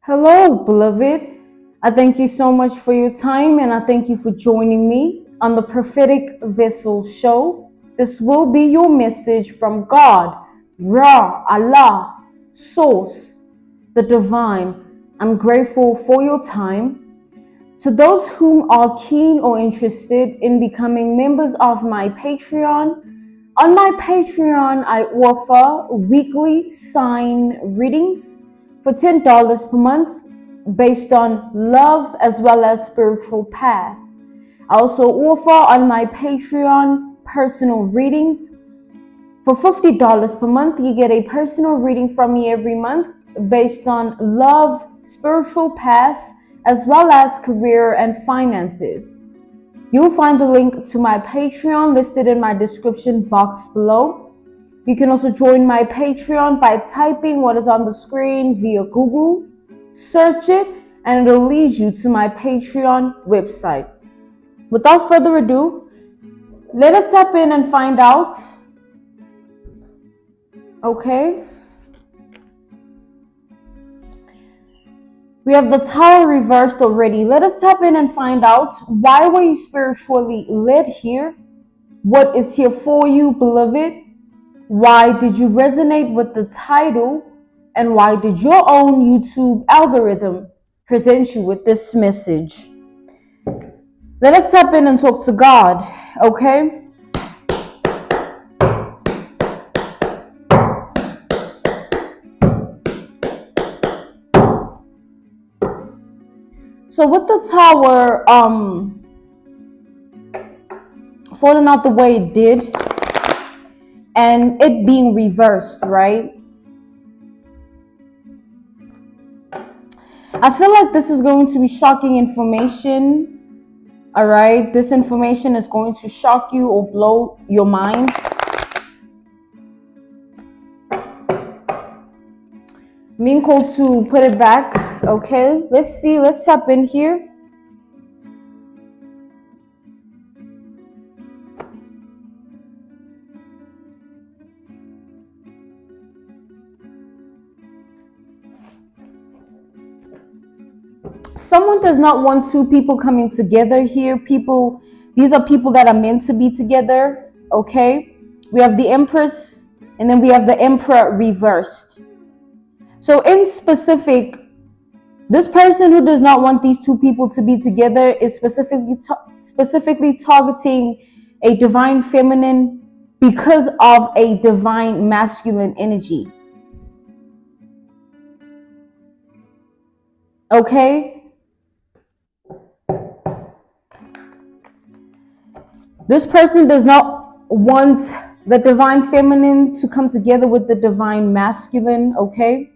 Hello, beloved. I thank you so much for your time and I thank you for joining me on the Prophetic Vessel Show. This will be your message from God, Ra, Allah, Source, the Divine. I'm grateful for your time. To those whom are keen or interested in becoming members of my Patreon, on my Patreon, I offer weekly sign readings for $10 per month based on love as well as spiritual path. I also offer on my Patreon personal readings. For $50 per month, you get a personal reading from me every month based on love, spiritual path, as well as career and finances. You'll find the link to my Patreon listed in my description box below. You can also join my Patreon by typing what is on the screen via Google, search it, and it'll lead you to my Patreon website. Without further ado, let us tap in and find out. Okay. We have the Tower reversed already. Let us tap in and find out, why were you spiritually led here? What is here for you, beloved? Why did you resonate with the title? And why did your own YouTube algorithm present you with this message? Let us tap in and talk to God, okay? So with the Tower falling out the way it did and it being reversed, right? I feel like this is going to be shocking information, all right? This information is going to shock you or blow your mind. Being called to put it back. Okay, let's see. Let's tap in here. Someone does not want two people coming together here. These are people that are meant to be together. Okay, we have the Empress and then we have the Emperor reversed. So in specific, this person who does not want these two people to be together is specifically targeting a divine feminine because of a divine masculine energy. Okay? This person does not want the divine feminine to come together with the divine masculine, okay?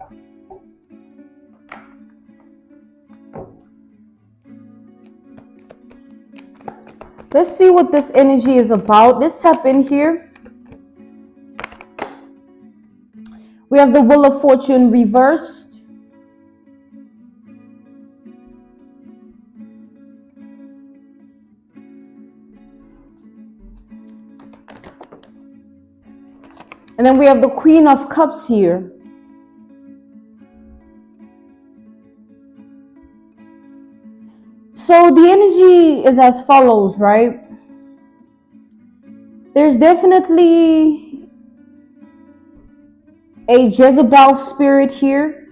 Let's see what this energy is about. Let's tap in here. We have the Wheel of Fortune reversed. And then we have the Queen of Cups here. So the energy is as follows, right? There's definitely a Jezebel spirit here.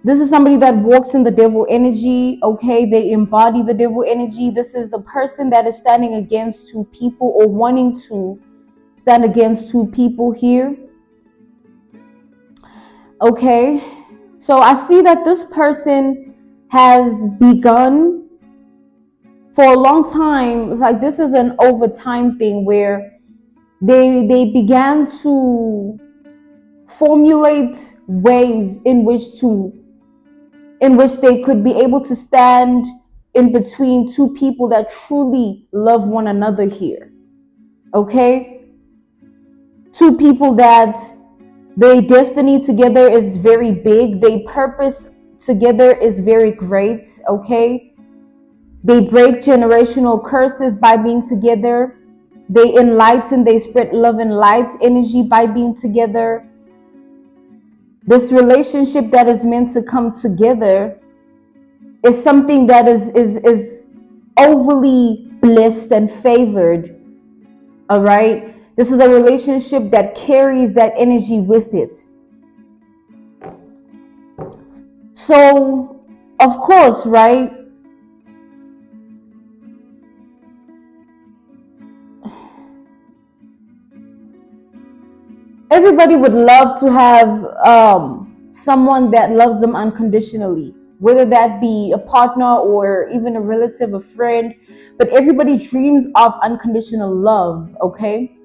This is somebody that walks in the devil energy, okay? They embody the devil energy. This is the person that is standing against two people or wanting to stand against two people here. Okay, so I see that this person has begun for a long time. It's like this is an over time thing where they began to formulate ways in which they could be able to stand in between two people that truly love one another here. Okay, two people that their destiny together is very big, their purpose together is very great. Okay, they break generational curses by being together. They enlighten, they spread love and light energy by being together. This relationship that is meant to come together is something that is overly blessed and favored. All right. This is a relationship that carries that energy with it. So, of course, right? Everybody would love to have someone that loves them unconditionally, whether that be a partner or even a relative, a friend. But everybody dreams of unconditional love, okay?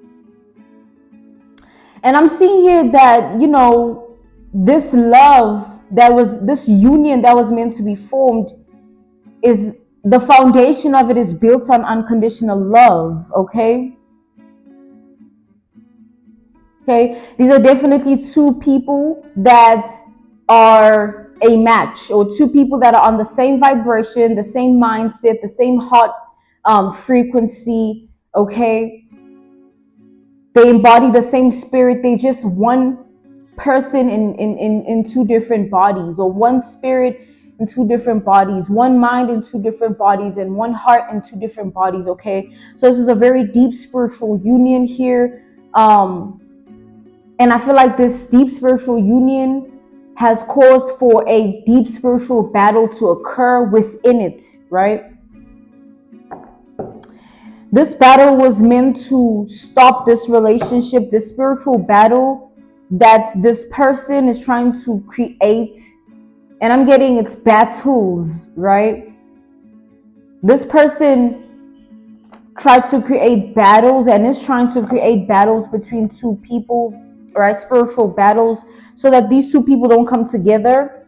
And I'm seeing here that, you know, this love this union that was meant to be formed, is the foundation of it is built on unconditional love, okay? Okay, these are definitely two people that are a match, or two people that are on the same vibration, the same mindset, the same heart frequency, okay? They embody the same spirit. They just one person in two different bodies, or one spirit in two different bodies, one mind in two different bodies, and one heart in two different bodies, okay? So this is a very deep spiritual union here. And I feel like this deep spiritual union has caused for a deep spiritual battle to occur within it, right? This battle was meant to stop this relationship, this spiritual battle that this person is trying to create. And I'm getting it's battles, right? This person tried to create battles and is trying to create battles between two people, right? Spiritual battles, so that these two people don't come together,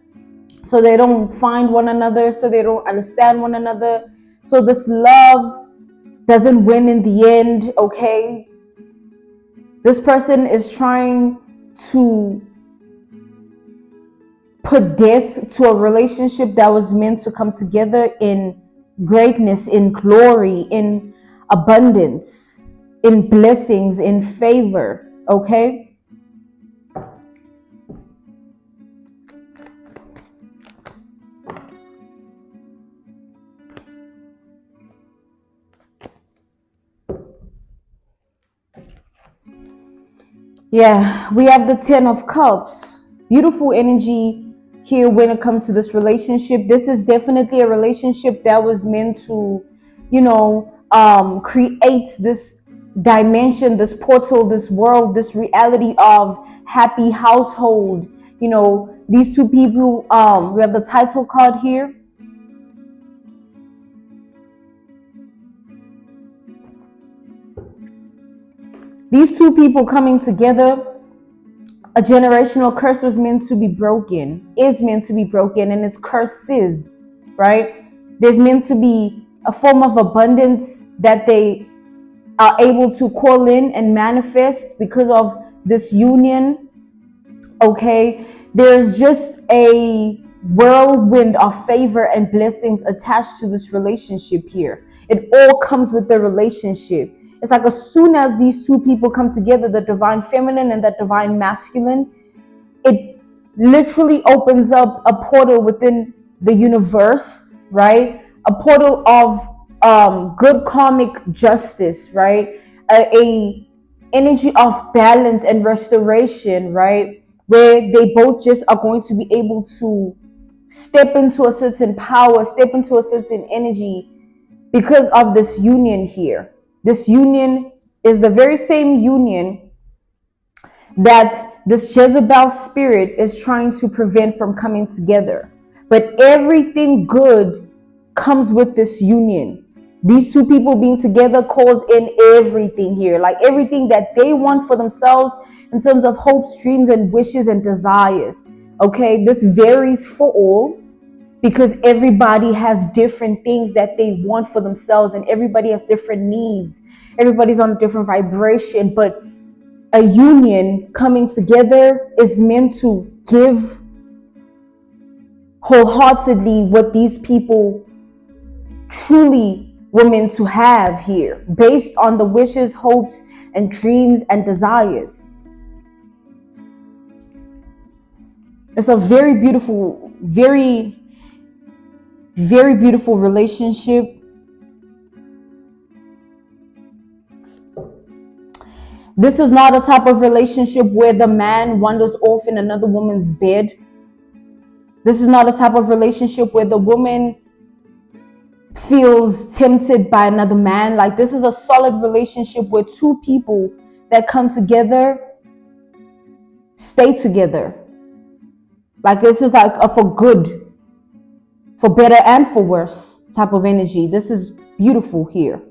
so they don't find one another, so they don't understand one another, so this love doesn't win in the end, okay? This person is trying to put death to a relationship that was meant to come together in greatness, in glory, in abundance, in blessings, in favor, okay? Yeah, we have the 10 of Cups. Beautiful energy here when it comes to this relationship. This is definitely a relationship that was meant to, you know, create this dimension, this portal, this world, this reality of happy household. You know, these two people, we have the title card here. These two people coming together, a generational curse was meant to be broken, is meant to be broken, and it's curses, right? There's meant to be a form of abundance that they are able to call in and manifest because of this union, okay? There's just a whirlwind of favor and blessings attached to this relationship here. It all comes with the relationship. It's like as soon as these two people come together, the divine feminine and the divine masculine, it literally opens up a portal within the universe, right? A portal of good karmic justice, right? A energy of balance and restoration, right? Where they both just are going to be able to step into a certain power, step into a certain energy because of this union here. This union is the very same union that this Jezebel spirit is trying to prevent from coming together. But everything good comes with this union. These two people being together calls in everything here, like everything that they want for themselves in terms of hopes, dreams, and wishes and desires. Okay, this varies for all, because everybody has different things that they want for themselves, and everybody has different needs. Everybody's on a different vibration, but a union coming together is meant to give wholeheartedly what these people truly were meant to have here, based on the wishes, hopes, and dreams and desires. It's a very beautiful, very, very beautiful relationship. This is not a type of relationship where the man wanders off in another woman's bed. This is not a type of relationship where the woman feels tempted by another man. Like, this is a solid relationship where two people that come together stay together. Like, this is like a for good, for better and for worse type of energy. This is beautiful here.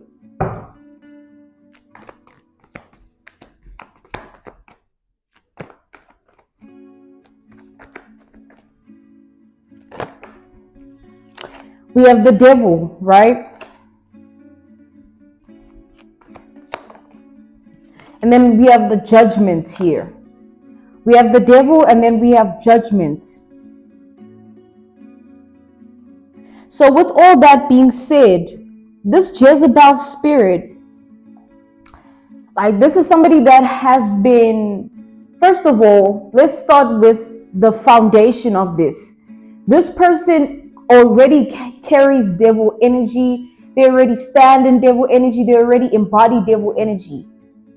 We have the devil, right? And then we have the judgment here. We have the devil and then we have judgment. So with all that being said, this Jezebel spirit, like, this is somebody that has been, first of all, let's start with the foundation of this. This person already carries devil energy. They already stand in devil energy. They already embody devil energy.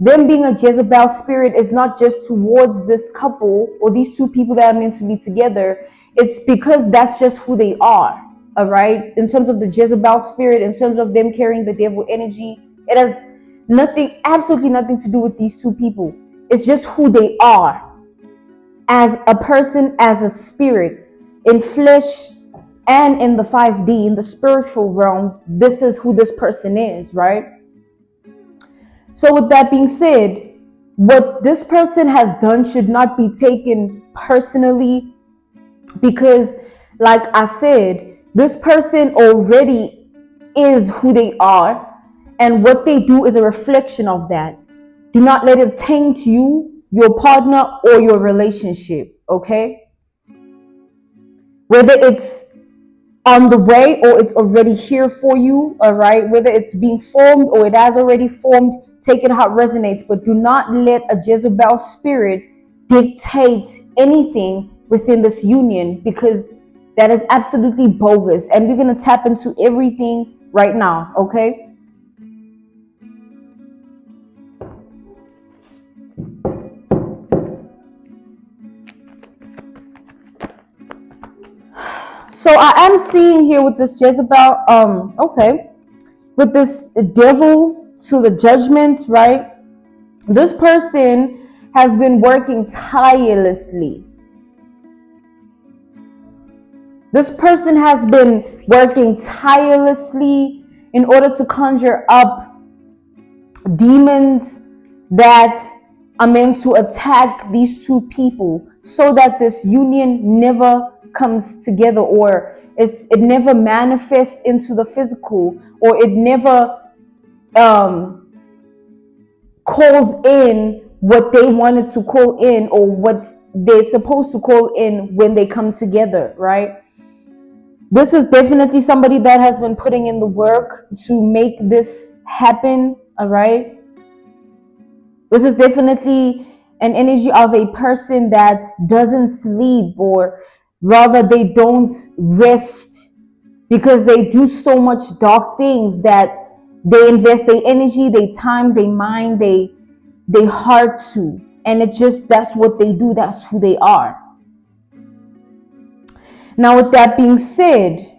Them being a Jezebel spirit is not just towards this couple or these two people that are meant to be together. It's because that's just who they are. All right. In terms of the Jezebel spirit, in terms of them carrying the devil energy, it has nothing, absolutely nothing to do with these two people. It's just who they are as a person, as a spirit, in flesh and in the 5D, in the spiritual realm. This is who this person is, right? So with that being said, what this person has done should not be taken personally, because, like I said, this person already is who they are, and what they do is a reflection of that. Do not let it taint you, your partner, or your relationship, okay? Whether it's on the way or it's already here for you, all right? Whether it's being formed or it has already formed, take it how it resonates. But do not let a Jezebel spirit dictate anything within this union, because that is absolutely bogus. And we're going to tap into everything right now, okay? So I am seeing here with this Jezebel, okay, with this devil to the judgment, right? This person has been working tirelessly. This person has been working tirelessly in order to conjure up demons that are meant to attack these two people, so that this union never comes together, or it never manifests into the physical, or it never calls in what they wanted to call in, or what they're supposed to call in when they come together, right? This is definitely somebody that has been putting in the work to make this happen, all right? This is definitely an energy of a person that doesn't sleep, or rather they don't rest, because they do so much dark things that they invest their energy, their time, their mind, their heart to. And it just, that's what they do. That's who they are. Now, with that being said,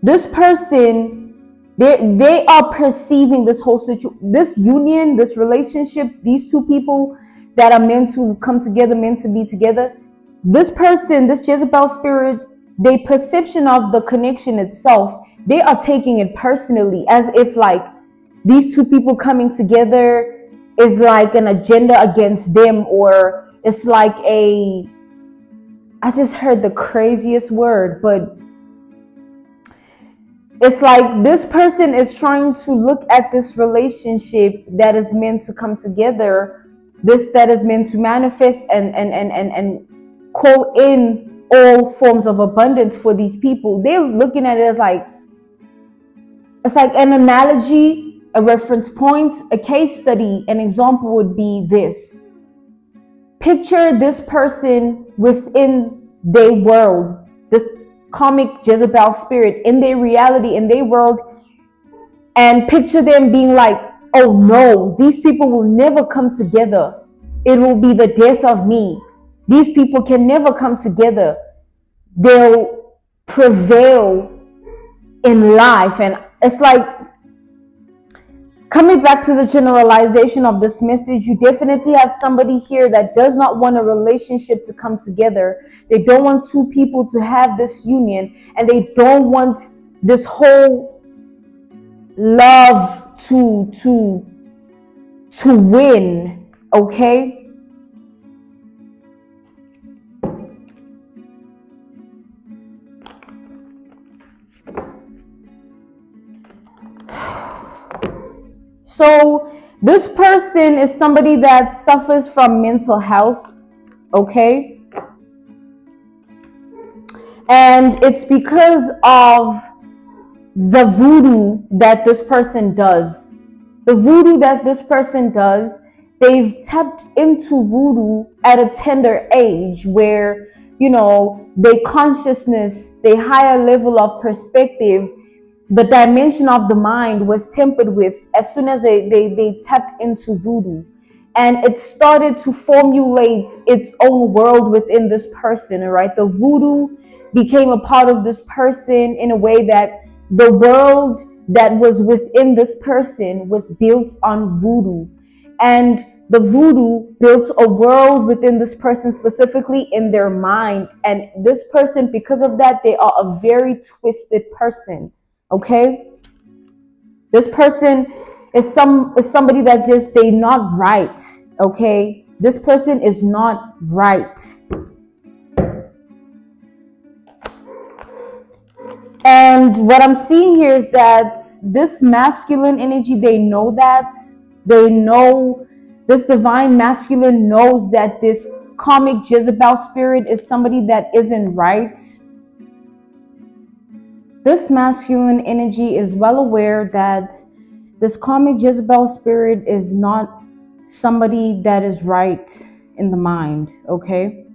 this person, they are perceiving this whole situation, this union, this relationship, these two people that are meant to come together, meant to be together. This person, this Jezebel spirit, their perception of the connection itself, they are taking it personally, as if like these two people coming together is like an agenda against them, or it's like a, I just heard the craziest word, but it's like this person is trying to look at this relationship that is meant to come together, this that is meant to manifest and call in all forms of abundance for these people. They're looking at it as like, it's like an analogy, a reference point, a case study. An example would be this. Picture this person within their world, this karmic Jezebel spirit in their reality, in their world, and picture them being like, oh no, these people will never come together. It will be the death of me. These people can never come together. They'll prevail in life. And it's like, coming back to the generalization of this message, you definitely have somebody here that does not want a relationship to come together. They don't want two people to have this union, and they don't want this whole love to win, okay? So this person is somebody that suffers from mental health, okay? And it's because of the voodoo that this person does. The voodoo that this person does, they've tapped into voodoo at a tender age where, you know, their consciousness, their higher level of perspective, the dimension of the mind was tempered with as soon as they tapped into voodoo. And it started to formulate its own world within this person, right? The voodoo became a part of this person in a way that the world that was within this person was built on voodoo. And the voodoo built a world within this person, specifically in their mind. And this person, because of that, they are a very twisted person. Okay, this person is somebody that just, they not right. Okay, this person is not right. And what I'm seeing here is that this masculine energy, they know that. They know, this divine masculine knows that this karmic Jezebel spirit is somebody that isn't right. This masculine energy is well aware that this karmic Jezebel spirit is not somebody that is right in the mind, okay?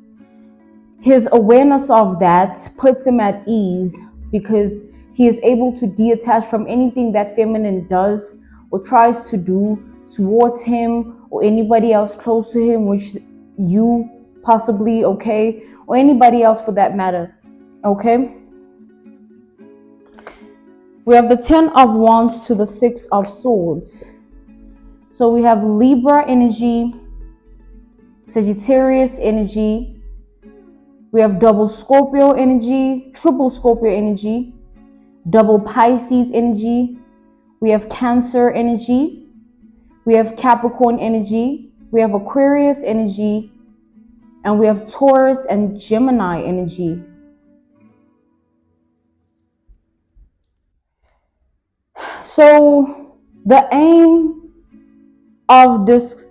His awareness of that puts him at ease because he is able to detach from anything that feminine does or tries to do towards him or anybody else close to him, which you possibly, okay, or anybody else for that matter, okay? We have the 10 of Wands to the 6 of Swords. So we have Libra energy, Sagittarius energy. We have double Scorpio energy, triple Scorpio energy, double Pisces energy. We have Cancer energy. We have Capricorn energy. We have Aquarius energy. And we have Taurus and Gemini energy. So the aim of this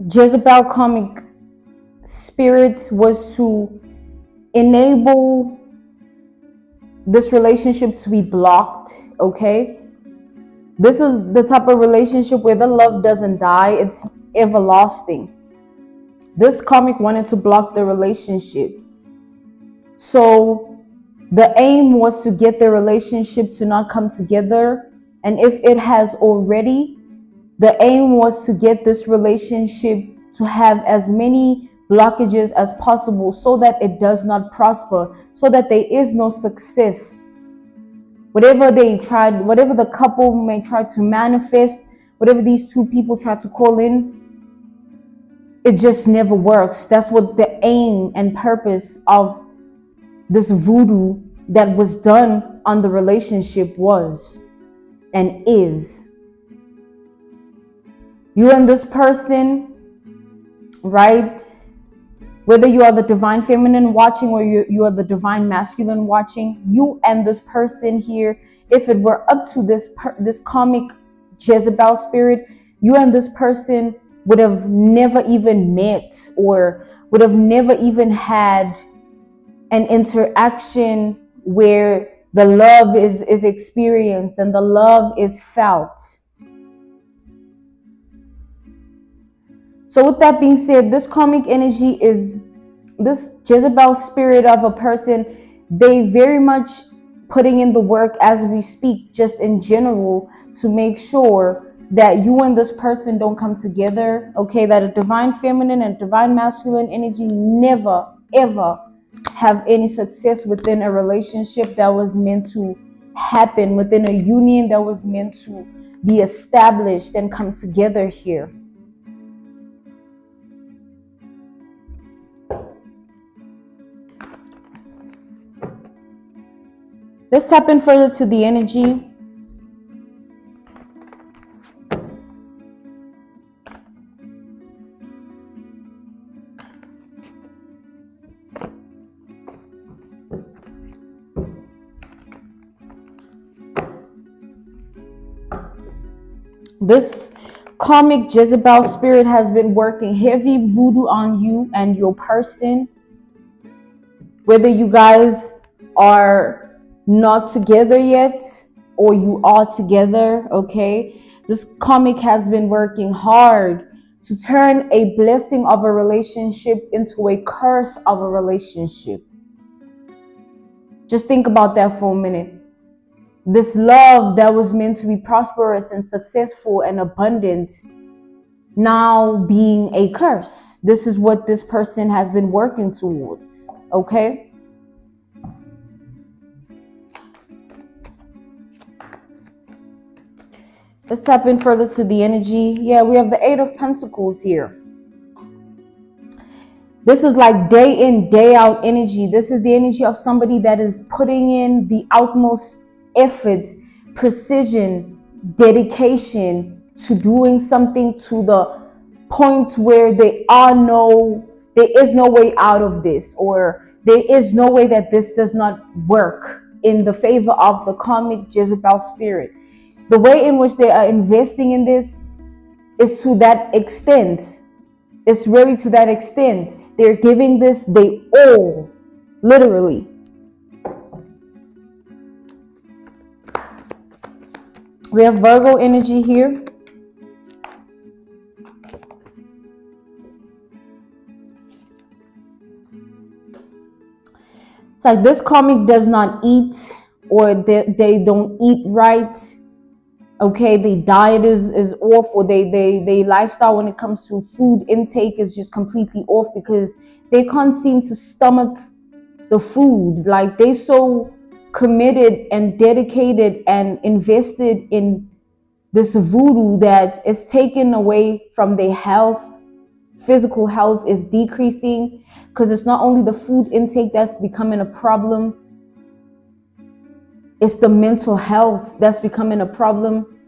Jezebel karmic spirit was to enable this relationship to be blocked, okay? This is the type of relationship where the love doesn't die, it's everlasting. This karmic wanted to block the relationship. So the aim was to get the relationship to not come together. And if it has already, the aim was to get this relationship to have as many blockages as possible so that it does not prosper, so that there is no success. Whatever they tried, whatever the couple may try to manifest, whatever these two people try to call in, it just never works. That's what the aim and purpose of this voodoo that was done on the relationship was and is. You and this person, right? Whether you are the divine feminine watching or you are the divine masculine watching, you and this person here, if it were up to this karmic Jezebel spirit, you and this person would have never even met or would have never even had an interaction where the love is experienced and the love is felt. So with that being said, this karmic energy is this Jezebel spirit of a person, they very much putting in the work as we speak, just in general, to make sure that you and this person don't come together. Okay, that a divine feminine and divine masculine energy never ever have any success within a relationship that was meant to happen, within a union that was meant to be established and come together here. Let's tap in further to the energy. This karmic Jezebel spirit has been working heavy voodoo on you and your person. Whether you guys are not together yet or you are together, okay? This karmic has been working hard to turn a blessing of a relationship into a curse of a relationship. Just think about that for a minute. This love that was meant to be prosperous and successful and abundant, now being a curse. This is what this person has been working towards, okay? Let's tap in further to the energy. Yeah, we have the Eight of Pentacles here. This is like day in, day out energy. This is the energy of somebody that is putting in the utmost effort, precision, dedication to doing something to the point where there is no way out of this, or there is no way that this does not work in the favor of the karmic Jezebel spirit. The way in which they are investing in this is to that extent. It's really to that extent. They're giving this they all, literally. We have Virgo energy here. It's like this karmic does not eat, or they don't eat right. Okay, the diet is off, or they lifestyle when it comes to food intake is just completely off, because they can't seem to stomach the food. Like, they so committed and dedicated and invested in this voodoo that it's taken away from their health. Physical health is decreasing, because it's not only the food intake that's becoming a problem, it's the mental health that's becoming a problem.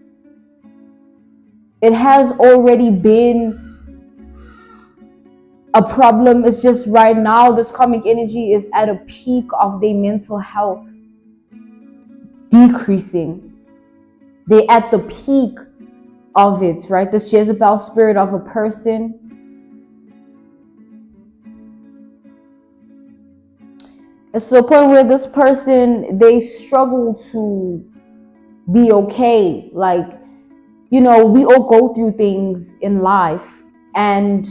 It has already been a problem. It's just right now this karmic energy is at a peak of their mental health decreasing. They're at the peak of it, right? This Jezebel spirit of a person. It's to the point where this person, they struggle to be okay. Like, you know, we all go through things in life, and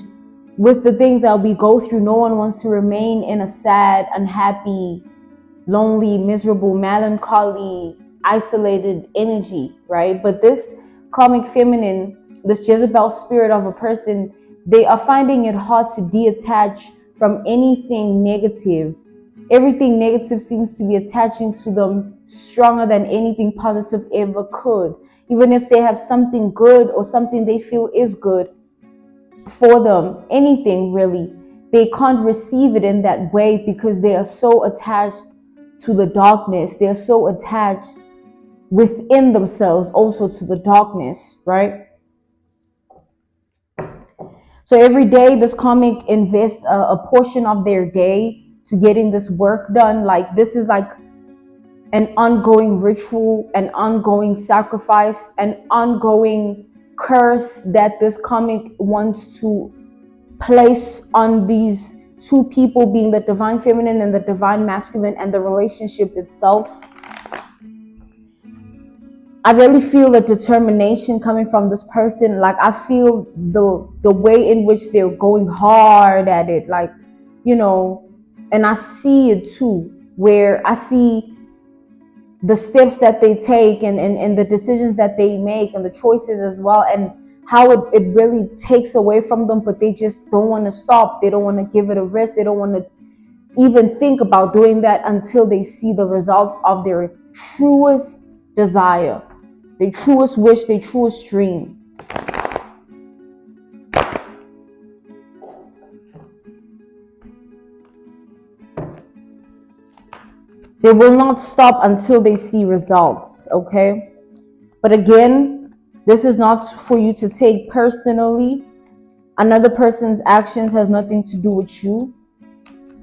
with the things that we go through, no one wants to remain in a sad, unhappy, lonely, miserable, melancholy, isolated energy, right? But this karmic feminine, this Jezebel spirit of a person, they are finding it hard to detach from anything negative. Everything negative seems to be attaching to them stronger than anything positive ever could. Even if they have something good or something they feel is good for them, anything really, they can't receive it in that way, because they are so attached to the darkness. They're so attached within themselves also to the darkness, right? So every day this karmic invests a portion of their day to getting this work done. Like, this is like an ongoing ritual, an ongoing sacrifice, an ongoing curse that this karmic wants to place on these two people, being the divine feminine and the divine masculine, and the relationship itself. I really feel the determination coming from this person. Like, I feel the way in which they're going hard at it. Like, you know, and I see it too, where I see the steps that they take and the decisions that they make and the choices as well, and how it really takes away from them, but they just don't want to stop. They don't want to give it a rest. They don't want to even think about doing that until they see the results of their truest desire, their truest wish, their truest dream. They will not stop until they see results, okay? But again, this is not for you to take personally. Another person's actions has nothing to do with you.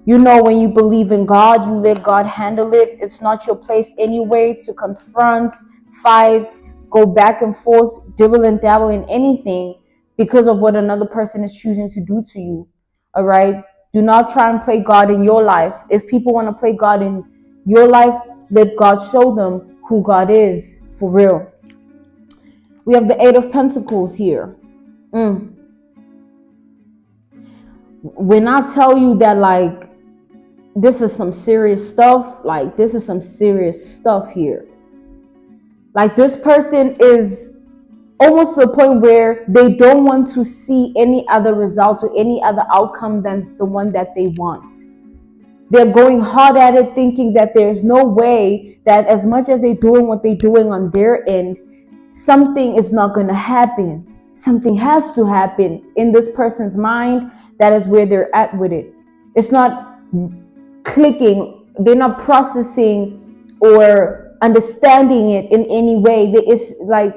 You know, when you believe in God, you let God handle it. It's not your place anyway to confront, fight, go back and forth, dibble and dabble in anything because of what another person is choosing to do to you, all right? Do not try and play God in your life. If people want to play God in your life, let God show them who God is for real. We have the Eight of Pentacles here. When I tell you that, like, this is some serious stuff, like, this is some serious stuff here. Like, this person is almost to the point where they don't want to see any other result or any other outcome than the one that they want. They're going hard at it, thinking that there's no way that as much as they're doing what they're doing on their end, something is not going to happen. Something has to happen in this person's mind. That is where they're at with it. It's not clicking. They're not processing or understanding it in any way. It's like,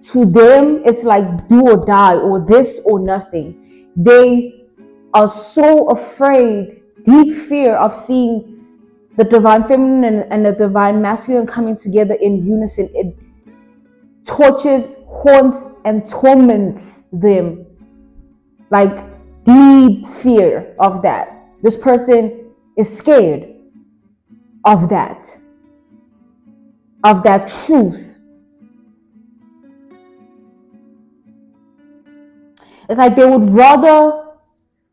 to them, it's like do or die, or this or nothing. They are so afraid, deep fear of seeing the divine feminine and the divine masculine coming together in unison. It tortures, haunts, and torments them. Like deep fear of that. This person is scared of that truth. It's like they would rather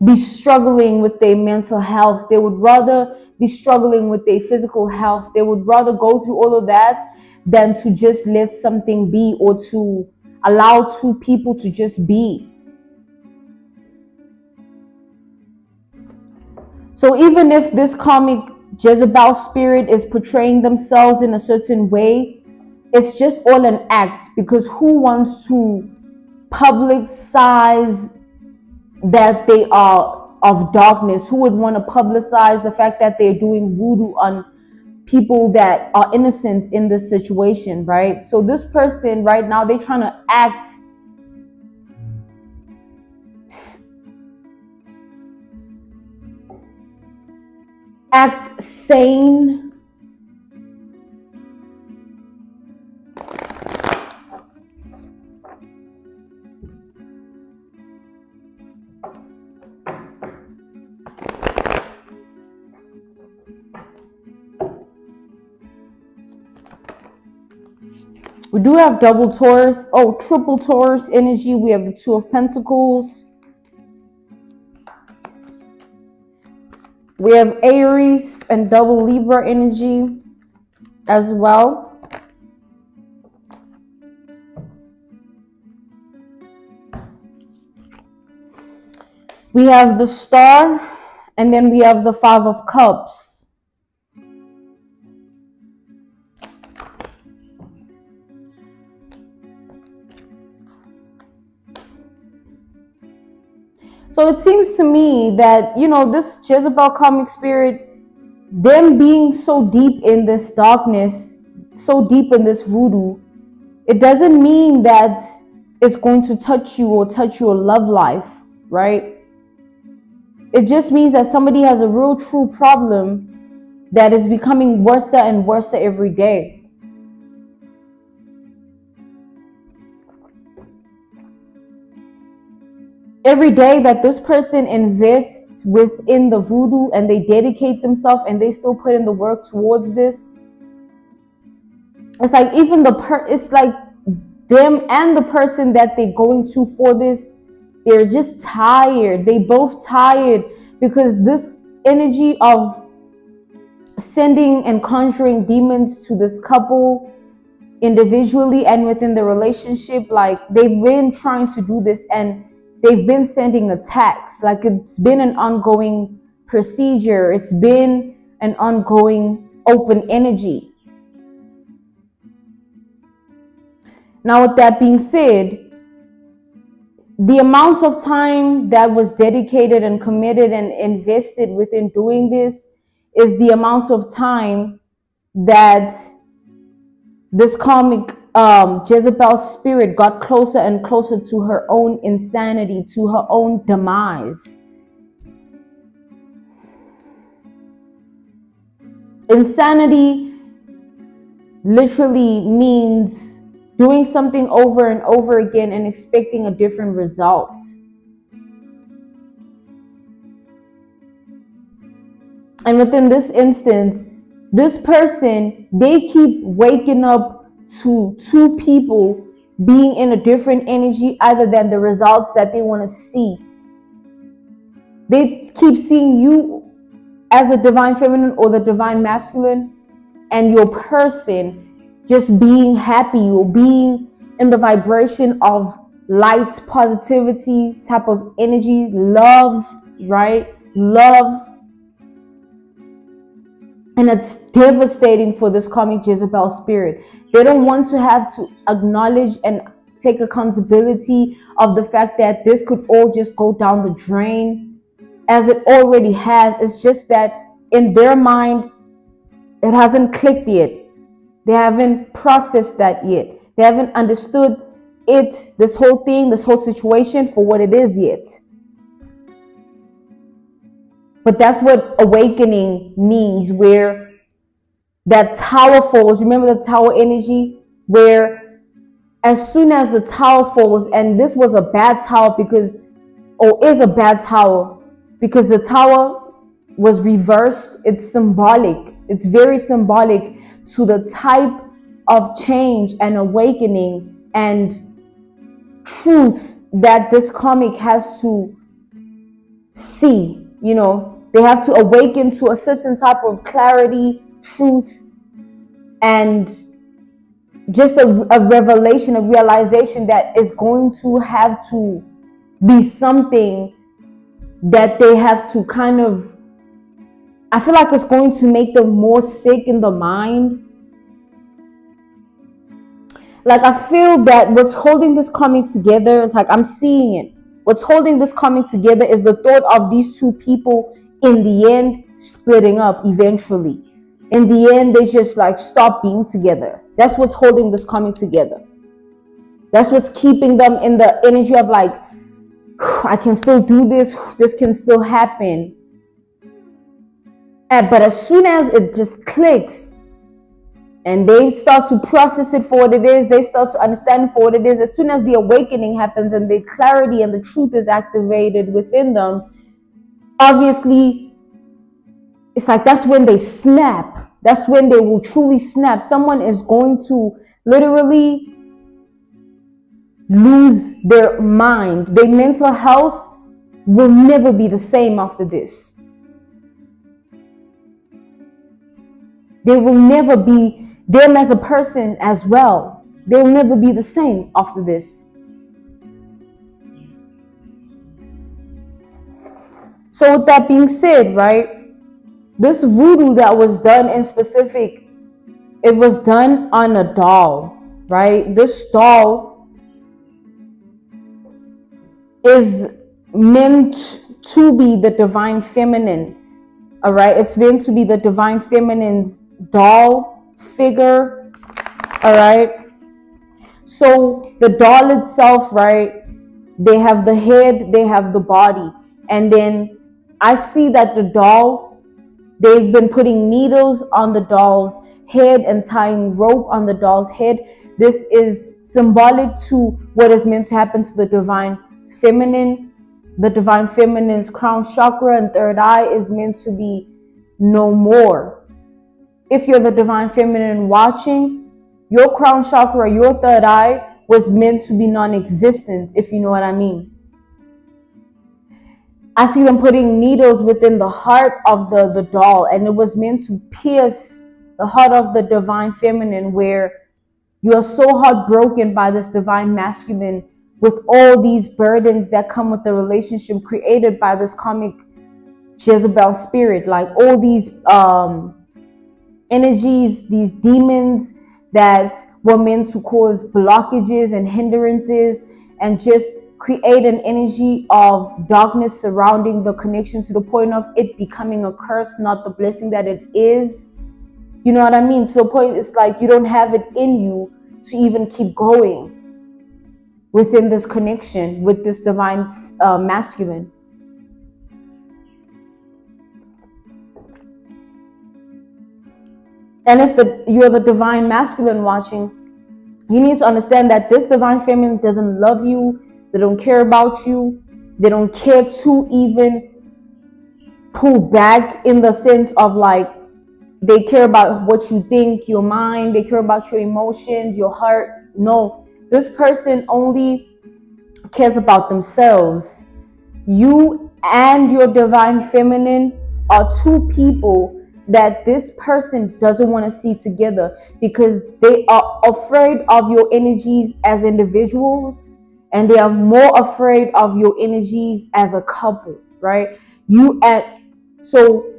be struggling with their mental health. They would rather be struggling with their physical health. They would rather go through all of that than to just let something be, or to allow two people to just be. So even if this karmic Jezebel spirit is portraying themselves in a certain way, it's just all an act, because who wants to publicize that they are of darkness? Who would want to publicize the fact that they're doing voodoo on people that are innocent in this situation, right? So this person right now, they're trying to act sane. We do have double Taurus, triple Taurus energy. We have the Two of Pentacles. We have Aries and double Libra energy as well. We have the Star, and then we have the Five of Cups. So it seems to me that, you know, this Jezebel karmic spirit, them being so deep in this darkness, so deep in this voodoo, it doesn't mean that it's going to touch you or touch your love life, right? It just means that somebody has a real true problem that is becoming worse and worse every day. Every day that this person invests within the voodoo and they dedicate themselves and they still put in the work towards this, it's like even it's like them and the person that they're going to for this, they're just tired. They both tired because this energy of sending and conjuring demons to this couple individually and within the relationship, like they've been trying to do this and they've been sending attacks. Like it's been an ongoing procedure. It's been an ongoing open energy. Now, with that being said, the amount of time that was dedicated and committed and invested within doing this is the amount of time that this karmic Jezebel spirit got closer and closer to her own insanity, to her own demise. Insanity literally means doing something over and over again and expecting a different result. And within this instance, this person, they keep waking up to two people being in a different energy other than the results that they want to see. They keep seeing you as the divine feminine or the divine masculine, and your person just being happy or being in the vibration of light, positivity type of energy, love, right? Love. And it's devastating for this karmic Jezebel spirit. They don't want to have to acknowledge and take accountability of the fact that this could all just go down the drain, as it already has. It's just that in their mind, it hasn't clicked yet. They haven't processed that yet. They haven't understood it, this whole thing, this whole situation for what it is yet. But that's what awakening means, where that tower falls. Remember the tower energy, where as soon as the tower falls, and this was a bad tower because, or is a bad tower, because the tower was reversed. It's symbolic. It's very symbolic to the type of change and awakening and truth that this karmic has to see. You know, they have to awaken to a certain type of clarity, truth, and just a revelation, a realization that is going to have to be something that they have to kind of, I feel like it's going to make them more sick in the mind. Like, I feel that what's holding this karmic together, it's like I'm seeing it. What's holding this karmic together is the thought of these two people in the end splitting up eventually. In the end, they just like stop being together. That's what's holding this karmic together. That's what's keeping them in the energy of like, I can still do this. This can still happen. But as soon as it just clicks and they start to process it for what it is, they start to understand it for what it is, as soon as the awakening happens and the clarity and the truth is activated within them, obviously, it's like that's when they snap. That's when they will truly snap. Someone is going to literally lose their mind. Their mental health will never be the same after this. They will never be them as a person as well. They will never be the same after this. So with that being said, right, this voodoo that was done in specific, it was done on a doll, right? This doll is meant to be the divine feminine, all right? It's meant to be the divine feminine's doll figure, all right? So the doll itself, right, they have the head, they have the body, and then I see that the doll, they've been putting needles on the doll's head and tying rope on the doll's head. This is symbolic to what is meant to happen to the divine feminine. The divine feminine's crown chakra and third eye is meant to be no more. If you're the divine feminine watching, your crown chakra, your third eye was meant to be non-existent, if you know what I mean. I see them putting needles within the heart of the doll, and it was meant to pierce the heart of the divine feminine, where you are so heartbroken by this divine masculine with all these burdens that come with the relationship created by this karmic Jezebel spirit, like all these energies, these demons that were meant to cause blockages and hindrances and just create an energy of darkness surrounding the connection, to the point of it becoming a curse, not the blessing that it is. You know what I mean? To the point it's like you don't have it in you to even keep going within this connection with this divine masculine. And if you're the divine masculine watching, you need to understand that this divine feminine doesn't love you. They don't care about you. They don't care to even pull back, in the sense of like, they care about what you think, your mind. They care about your emotions, your heart. No, this person only cares about themselves. You and your divine feminine are two people that this person doesn't want to see together, because they are afraid of your energies as individuals, and they are more afraid of your energies as a couple, right? So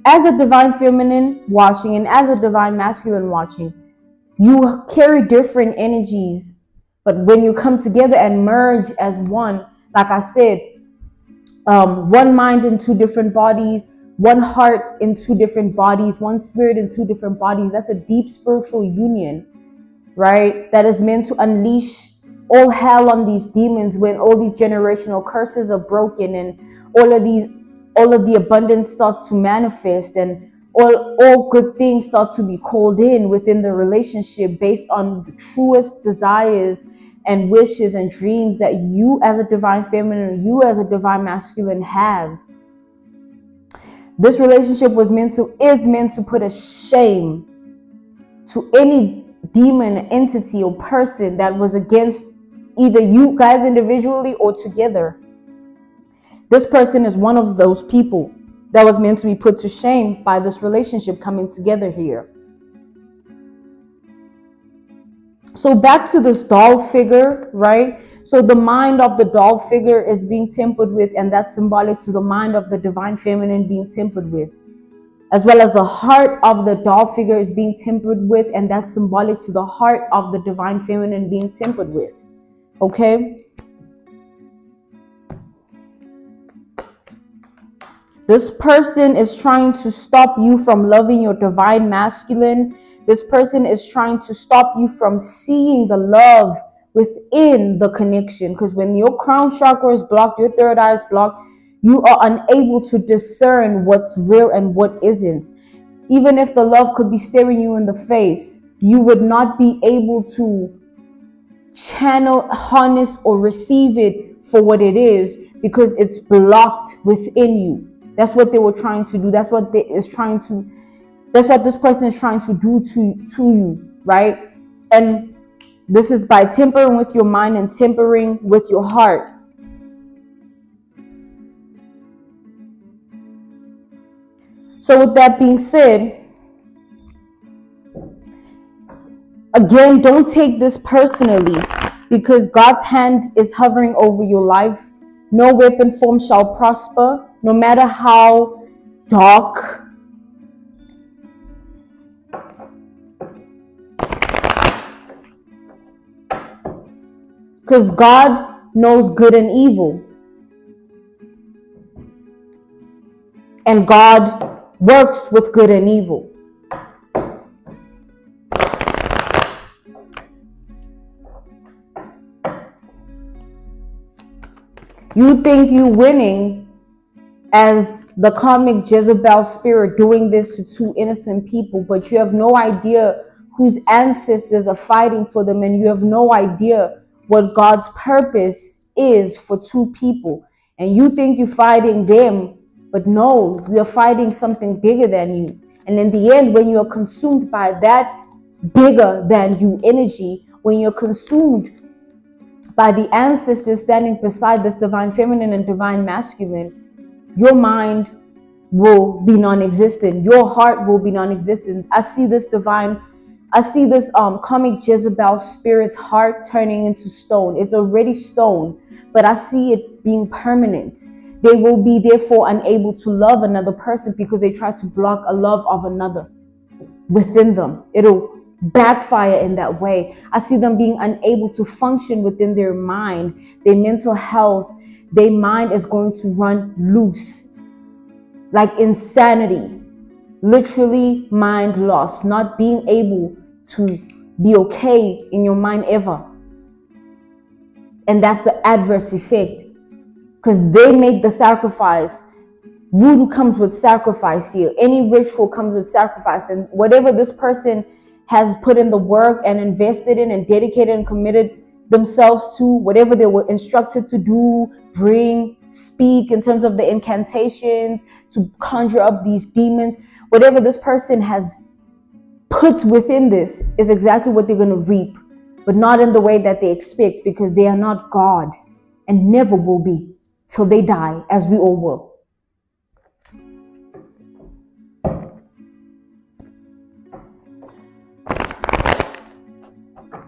as the divine feminine watching and as a divine masculine watching, you carry different energies, but when you come together and merge as one, like I said, one mind in two different bodies, one heart in two different bodies, one spirit in two different bodies. That's a deep spiritual union, right? That is meant to unleash all hell on these demons when all these generational curses are broken, and all of the abundance starts to manifest, and all good things start to be called in within the relationship based on the truest desires and wishes and dreams that you as a divine feminine, you as a divine masculine have. This relationship is meant to put a shame to any demon, entity, or person that was against either you guys individually or together. This person is one of those people that was meant to be put to shame by this relationship coming together here. So back to this doll figure, right? So the mind of the doll figure is being tempered with, and that's symbolic to the mind of the divine feminine being tempered with. As well as the heart of the doll figure is being tempered with, and that's symbolic to the heart of the divine feminine being tempered with. Okay? This person is trying to stop you from loving your divine masculine. This person is trying to stop you from seeing the love within the connection. Because when your crown chakra is blocked, your third eye is blocked, you are unable to discern what's real and what isn't. Even if the love could be staring you in the face, you would not be able to channel, harness, or receive it for what it is, because it's blocked within you. That's what they were trying to do. That's what this person is trying to do to you, right? And this is by tempering with your mind and tempering with your heart. So with that being said, again, don't take this personally, because God's hand is hovering over your life. No weapon formed shall prosper, no matter how dark. Because God knows good and evil. And God works with good and evil. You think you're winning as the karmic Jezebel spirit doing this to two innocent people, but you have no idea whose ancestors are fighting for them, and you have no idea what God's purpose is for two people. And you think you're fighting them, but no, you're fighting something bigger than you. And in the end, when you're consumed by that bigger than you energy, when you're consumed by the ancestors standing beside this divine feminine and divine masculine, your mind will be non-existent. Your heart will be non-existent. I see this karmic Jezebel spirit's heart turning into stone. It's already stone, but I see it being permanent. They will be therefore unable to love another person because they try to block a love of another within them. It'll backfire in that way. I see them being unable to function within their mind, their mental health. Their mind is going to run loose, like insanity, literally mind loss, not being able to be okay in your mind ever. And that's the adverse effect, because they make the sacrifice. Voodoo comes with sacrifice here. Any ritual comes with sacrifice. And whatever this person has put in the work and invested in and dedicated and committed themselves to, whatever they were instructed to do, bring, speak in terms of the incantations, to conjure up these demons, whatever this person has put within this is exactly what they're going to reap, but not in the way that they expect, because they are not God and never will be till they die, as we all will.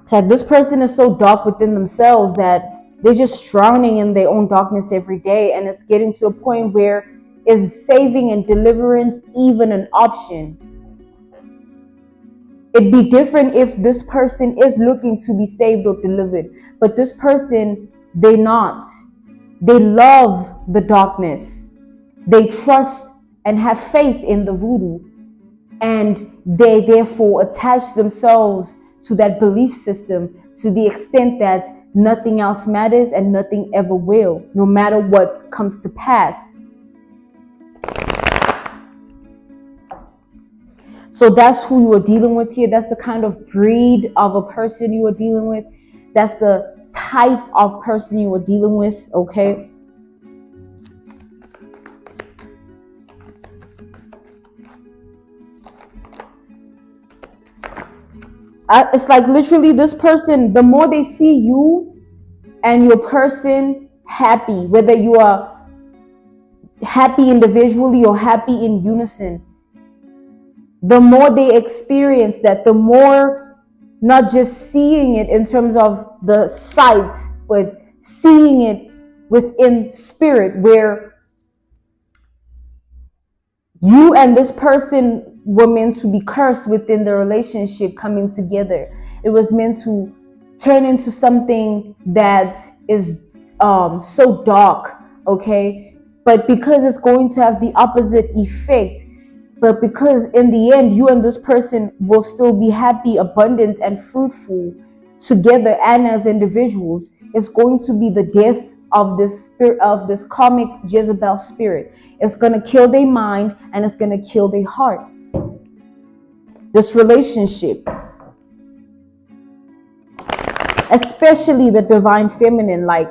So this person is so dark within themselves that they're just drowning in their own darkness every day, and it's getting to a point where is saving and deliverance even an option? It'd be different if this person is looking to be saved or delivered, but this person, they're not. They love the darkness. They trust and have faith in the voodoo, and they therefore attach themselves to that belief system to the extent that nothing else matters and nothing ever will, no matter what comes to pass. So that's who you are dealing with here. That's the kind of breed of a person you are dealing with. That's the type of person you are dealing with, okay? It's like literally this person, the more they see you and your person happy, whether you are happy individually or happy in unison, the more they experience that, the more not just seeing it in terms of the sight, but seeing it within spirit, where you and this person were meant to be cursed within the relationship coming together. It was meant to turn into something that is so dark, okay? But because it's going to have the opposite effect, but because in the end, you and this person will still be happy, abundant, and fruitful together and as individuals, it's going to be the death of this spirit, of this karmic Jezebel spirit. It's going to kill their mind and it's going to kill their heart. This relationship, especially the divine feminine, like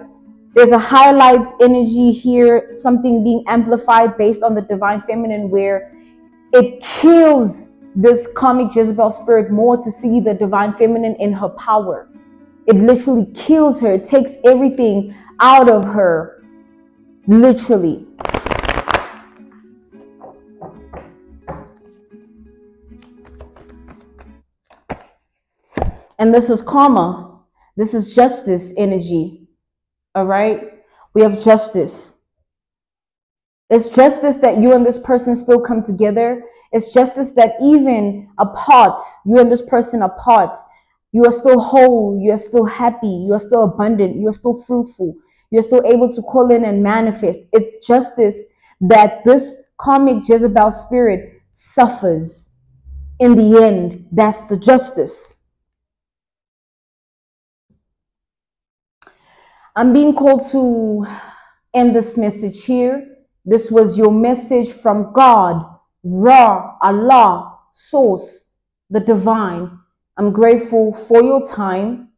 there's a highlight energy here, something being amplified based on the divine feminine, where it kills this karmic Jezebel spirit more to see the divine feminine in her power. It literally kills her. It takes everything out of her, literally. And this is karma. This is justice energy. All right? We have justice. It's justice that you and this person still come together. It's justice that even apart, you and this person apart, you are still whole, you are still happy, you are still abundant, you are still fruitful, you're still able to call in and manifest. It's justice that this karmic Jezebel spirit suffers. In the end, that's the justice. I'm being called to end this message here. This was your message from God, Ra, Allah, Source, the Divine. I'm grateful for your time.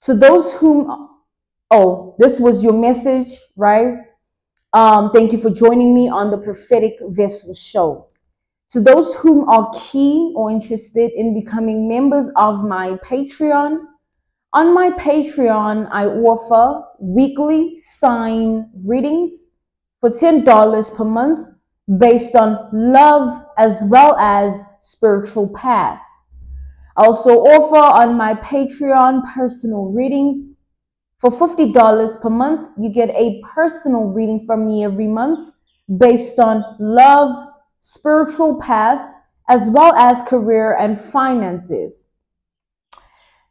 To those whom, this was your message, right? Thank you for joining me on the Prophetic Vessel Show. To those whom are keen or interested in becoming members of my Patreon, on my Patreon, I offer weekly sign readings for $10 per month based on love as well as spiritual path. I also offer on my Patreon personal readings. For $50 per month, you get a personal reading from me every month based on love, spiritual path, as well as career and finances.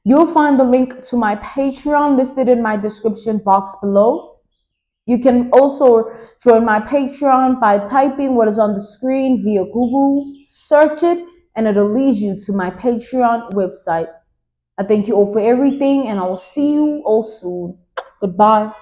You'll find the link to my Patreon listed in my description box below. You can also join my Patreon by typing what is on the screen via Google, search it, and it'll lead you to my Patreon website. I thank you all for everything, and I will see you all soon. Goodbye.